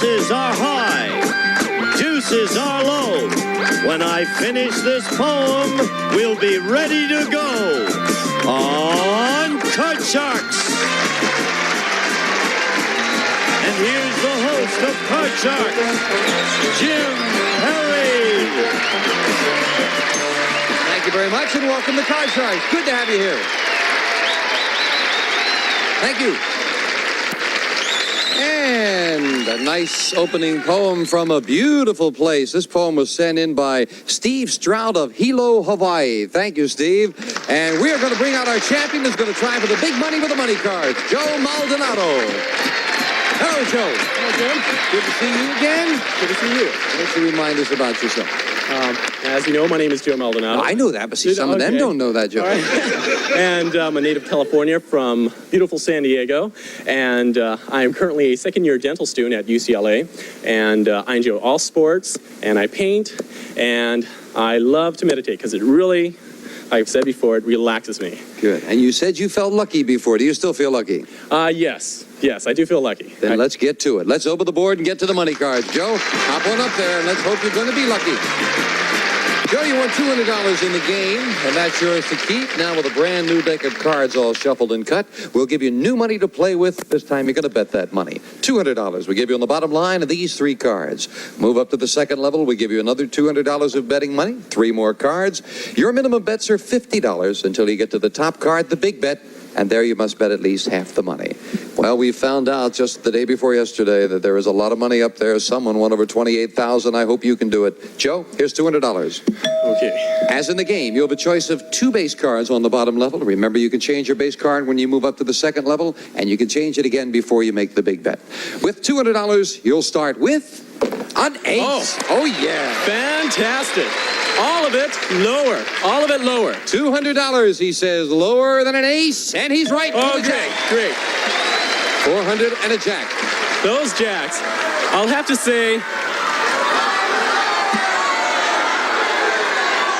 Aces are high, deuces are low. When I finish this poem, we'll be ready to go on Card Sharks. And here's the host of Card Sharks, Jim Perry. Thank you very much, and welcome to Card Sharks. Good to have you here. Thank you. And a nice opening poem from a beautiful place. This poem was sent in by Steve Stroud of Hilo, Hawaii. Thank you, Steve. And we are going to bring out our champion who's going to try for the big money with the money cards, Joe Maldonado. Hello, Joe. Hello, Jim. Good to see you again. Good to see you. Why don't you remind us about yourself? As you know, my name is Joe Maldonado. I know that, but see, some of them don't know that, Joe. All right. And I'm a native California from beautiful San Diego. And I am currently a second-year dental student at UCLA. And I enjoy all sports, and I paint, and I love to meditate because it really, like I've said before, it relaxes me. Good. And you said you felt lucky before. Do you still feel lucky? Yes, I do feel lucky. Then let's get to it. Let's open the board and get to the money cards. Joe, hop on up there, and let's hope you're going to be lucky. Joe, you won $200 in the game, and that's yours to keep. Now with a brand new deck of cards all shuffled and cut, we'll give you new money to play with. This time you're going to bet that money. $200 we give you on the bottom line of these three cards. Move up to the second level, we give you another $200 of betting money. 3 more cards. Your minimum bets are $50 until you get to the top card, the big bet, and there you must bet at least half the money. Well, we found out just the day before yesterday that there is a lot of money up there. Someone won over $28,000. I hope you can do it. Joe, here's $200. Okay. As in the game, you have a choice of 2 base cards on the bottom level. Remember, you can change your base card when you move up to the second level, and you can change it again before you make the big bet. With $200, you'll start with an ace. Oh yeah. Fantastic. All of it lower. All of it lower. $200, he says, lower than an ace, and he's right. Oh, great. 400 and a jack. Those jacks, I'll have to say,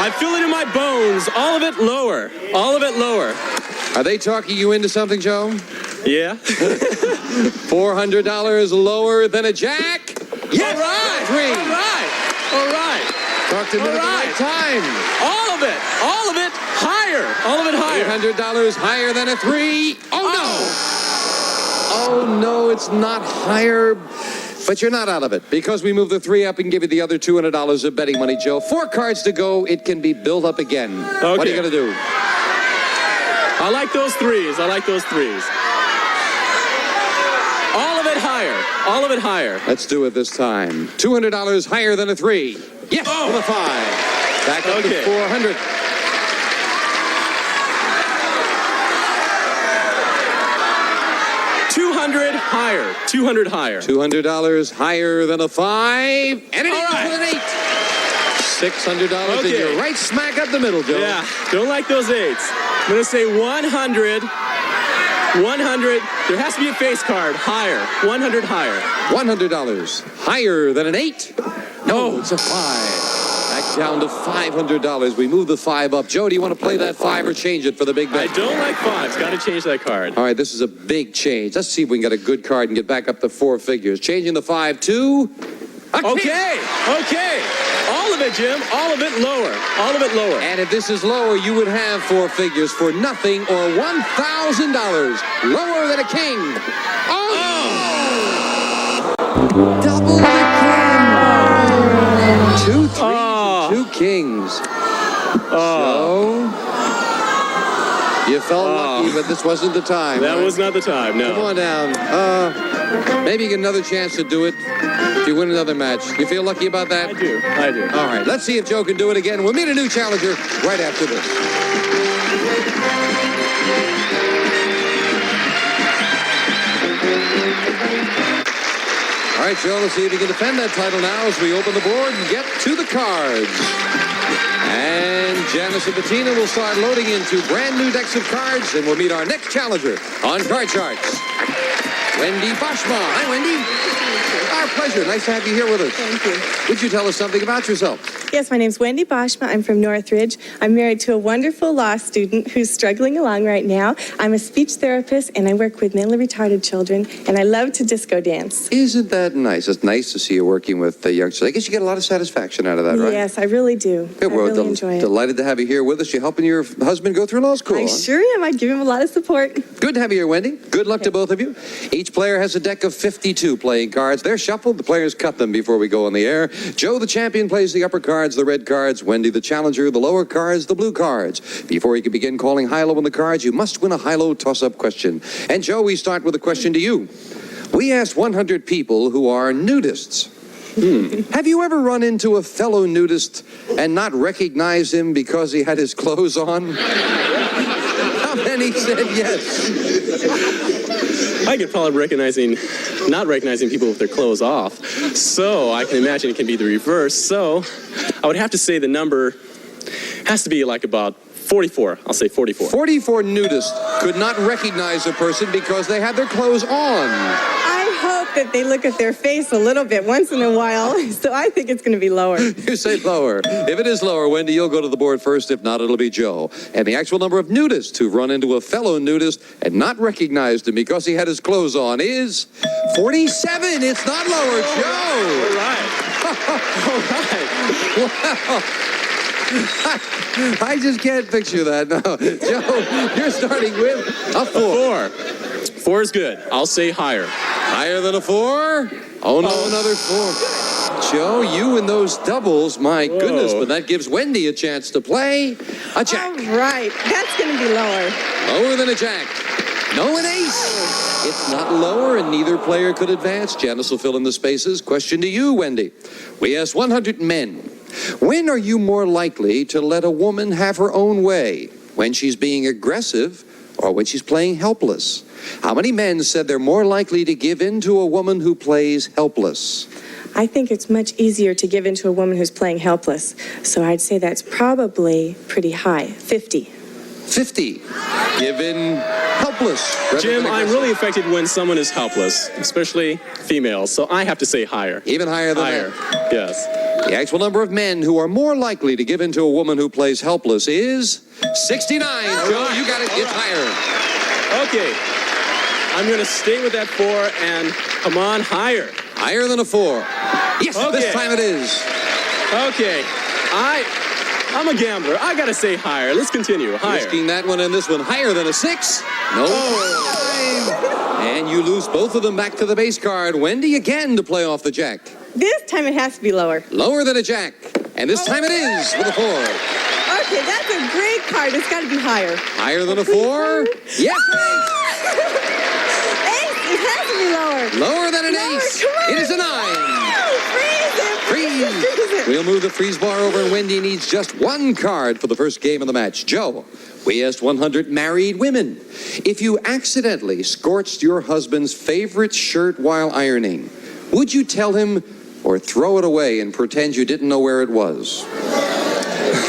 I feel it in my bones. All of it lower. All of it lower. Are they talking you into something, Joe? Yeah. $400 lower than a jack? Yes! All right. Talk to me at the right time. All of it higher. All of it higher. $800 higher than a 3. Oh, no, it's not higher. But you're not out of it, because we move the 3 up and give you the other $200 of betting money, Joe. 4 cards to go. It can be built up again. Okay. What are you going to do? I like those threes. All of it higher. All of it higher. Let's do it this time. $200 higher than a 3. Yes, with a 5. Back up to 400. $200 higher. $200 higher. $200 higher than a 5. And it is with an 8. $600 and you're right smack up the middle, Joe. Yeah, don't like those 8s. I'm going to say 100. 100. There has to be a face card. Higher. 100 higher. $100 higher than an 8. No, it's a 5. Back down to $500. We move the 5 up. Joe, do you want to play that 5 or change it for the big bet? I don't like 5s. Got to change that card. All right, this is a big change. Let's see if we can get a good card and get back up to 4 figures. Changing the 5 to... Okay. All of it, Jim. All of it lower. All of it lower. And if this is lower, you would have 4 figures for nothing or $1,000. Lower than a king. Oh! Double the king. 2 threes and 2 kings. So, you felt lucky, but this wasn't the time. That was not the time, no. Come on down. Maybe you get another chance to do it if you win another match. You feel lucky about that? I do. All right, let's see if Joe can do it again. We'll meet a new challenger right after this. All right, Joe, let's see if you can defend that title now as we open the board and get to the cards. And Janice and Bettina will start loading into brand new decks of cards, and we'll meet our next challenger on Card Sharks. Wendy Boschma. Hi, Wendy. Our pleasure. Nice to have you here with us. Thank you. Would you tell us something about yourself? Yes, my name's Wendy Boschma. I'm from Northridge. I'm married to a wonderful law student who's struggling along right now. I'm a speech therapist, and I work with mentally retarded children, and I love to disco dance. Isn't that nice? It's nice to see you working with youngsters. I guess you get a lot of satisfaction out of that, right? Yes, I really do. Yeah, I we're really enjoy it. delighted to have you here with us. You're helping your husband go through law school. I huh? sure am. I give him a lot of support. Good to have you here, Wendy. Good luck to both of you. Each player has a deck of 52 playing cards. They're shuffled. The players cut them before we go on the air. Joe, the champion, plays the upper cards, the red cards. Wendy, the challenger, the lower cards, the blue cards. Before you can begin calling high-low on the cards, you must win a high-low toss-up question. And Joe, we start with a question to you. We asked 100 people who are nudists. Have you ever run into a fellow nudist and not recognized him because he had his clothes on? How many said yes? I get probably not recognizing people with their clothes off. So I can imagine it can be the reverse. So I would have to say the number has to be like about 44. I'll say 44. 44 nudists could not recognize a person because they had their clothes on. I hope that they look at their face a little bit once in a while, so I think it's going to be lower. You say lower. If it is lower, Wendy, you'll go to the board first. If not, it'll be Joe. And the actual number of nudists who've run into a fellow nudist and not recognized him because he had his clothes on is 47. It's not lower, Joe. All right. All right. Wow. I just can't picture that. No. Joe, you're starting with a 4. 4 is good. I'll say higher. Higher than a 4? Oh, no, another 4. Joe, you and those doubles, my goodness, but that gives Wendy a chance to play a jack. All right. That's going to be lower. Lower than a jack. No, an ace. It's not lower, and neither player could advance. Janice will fill in the spaces. Question to you, Wendy. We asked 100 men. When are you more likely to let a woman have her own way? When she's being aggressive or when she's playing helpless? How many men said they're more likely to give in to a woman who plays helpless? I think it's much easier to give in to a woman who's playing helpless. So I'd say that's probably pretty high, 50. 50. Give in helpless. Jim, I'm really affected when someone is helpless, especially females. So I have to say higher. Even higher than Higher. that. Yes. The actual number of men who are more likely to give in to a woman who plays helpless is 69. Joe, you got it. It's higher. Okay. I'm going to stay with that 4 and come on, higher. Higher than a 4. Yes, Okay. this time it is. Okay. I'm a gambler. I got to say higher. Let's continue. Higher. Risking that one and this one higher than a 6. No. And you lose both of them back to the base card. Wendy again to play off the jack. This time it has to be lower. Lower than a jack. And this time it is with a 4. Okay, that's a great card. It's got to be higher. Higher than a 4? Yes, Ace, it has to be lower. lower than an Lower, ace. come on. It is a 9. Freeze it. Freeze. We'll move the freeze bar over, and Wendy needs just 1 card for the first game of the match. Joe, we asked 100 married women. If you accidentally scorched your husband's favorite shirt while ironing, would you tell him or throw it away and pretend you didn't know where it was?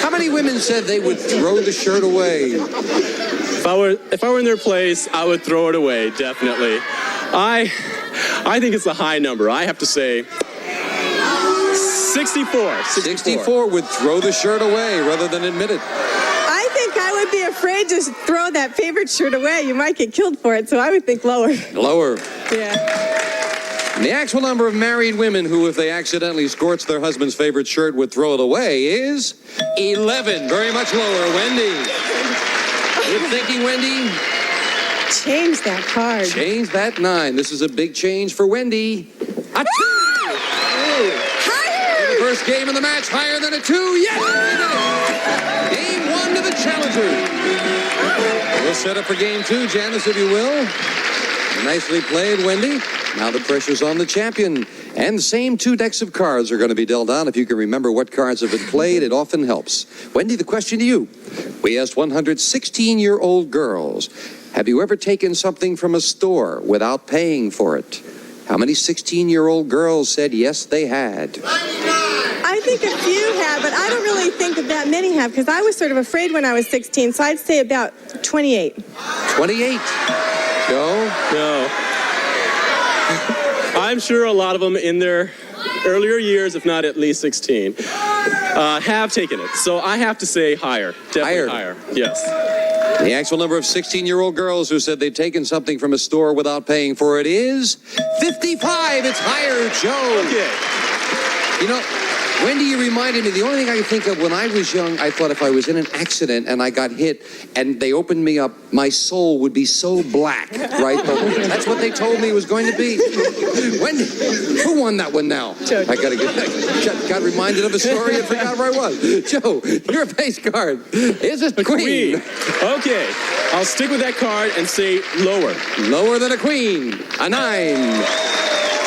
How many women said they would throw the shirt away? If I were in their place, I would throw it away, definitely. I think it's a high number. I have to say 64. 64 would throw the shirt away rather than admit it. I think I would be afraid to throw that favorite shirt away. You might get killed for it, so I would think lower. Lower. Yeah. The actual number of married women who, if they accidentally scorched their husband's favorite shirt, would throw it away is 11. Very much lower. Wendy. Good thinking, Wendy. Change that card. Change that 9. This is a big change for Wendy. A 2. Higher. The first game of the match, higher than a 2. Yes! Game 1 to the challenger. We'll set up for game 2, Janice, if you will. Nicely played, Wendy. Now the pressure's on the champion. And the same 2 decks of cards are going to be dealt out. If you can remember what cards have been played, it often helps. Wendy, the question to you. We asked 100 16-year-old girls, have you ever taken something from a store without paying for it? How many 16-year-old girls said yes, they had? I think a few have, but I don't really think that many have, because I was sort of afraid when I was 16, so I'd say about 28. 28. Joe? No. I'm sure a lot of them in their earlier years, if not at least 16, have taken it. So I have to say higher. Definitely higher. Yes. The actual number of 16-year-old girls who said they'd taken something from a store without paying for it is 55. It's higher, Joe. Okay. You know, Wendy, you reminded me, the only thing I could think of when I was young, I thought if I was in an accident and I got hit and they opened me up, my soul would be so black, right? That's what they told me it was going to be. Wendy, who won that one now? Joe. I got reminded of a story and forgot where I was. Joe, your base card is a queen. Okay. I'll stick with that card and say lower. Lower than a queen. A 9.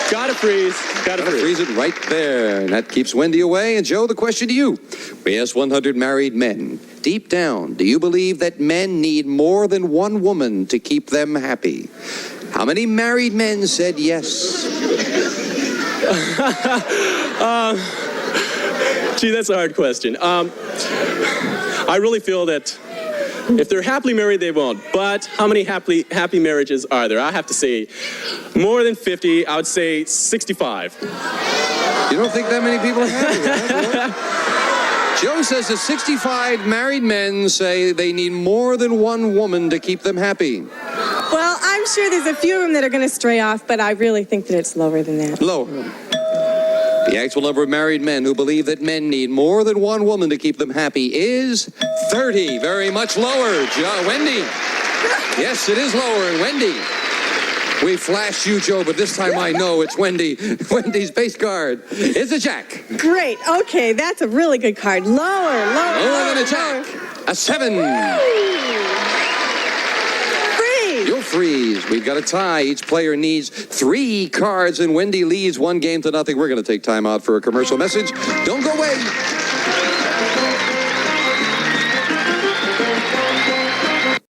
Gotta freeze. Gotta freeze. Freeze it right there. And that keeps Wendy away. And Joe, the question to you. We asked 100 married men. Deep down, do you believe that men need more than one woman to keep them happy? How many married men said yes? Gee, that's a hard question. I really feel that if they're happily married, they won't. But how many happy marriages are there? I have to say more than 50. I would say 65. You don't think that many people are happy, right? Joe says that 65 married men say they need more than one woman to keep them happy. Well, I'm sure there's a few of them that are going to stray off, but I really think that it's lower than that. Lower. The actual number of married men who believe that men need more than one woman to keep them happy is 30. Very much lower. Wendy. Yes, it is lower. And Wendy. We flashed you, Joe, but this time I know it's Wendy. Wendy's base card is a jack. Great. Okay, that's a really good card. Lower Than a jack. A 7. Freeze. You'll freeze. We've got a tie. Each player needs 3 cards, and Wendy leads 1 game to nothing. We're going to take time out for a commercial message. Don't go away.